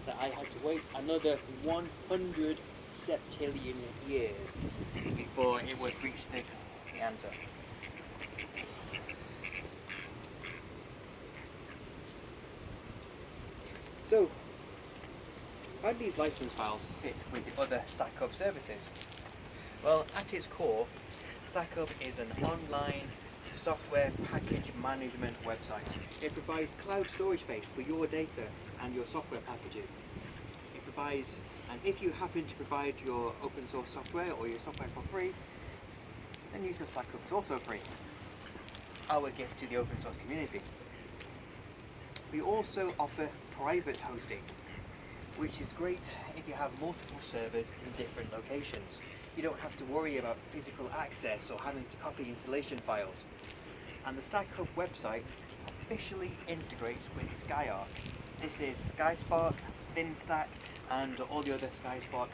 that I had to wait another 100 septillion years before it would reach the answer. So, how do these license files fit with the other StackUp services? Well, at its core, StackUp is an online software package management website. It provides cloud storage space for your data and your software packages. It provides, and if you happen to provide your open source software or your software for free, then use of StackUp is also free. Our gift to the open source community. We also offer private hosting, which is great if you have multiple servers in different locations. You don't have to worry about physical access or having to copy installation files. And the StackUp website officially integrates with SkyArk. This is SkySpark, FinStack, and all the other SkySpark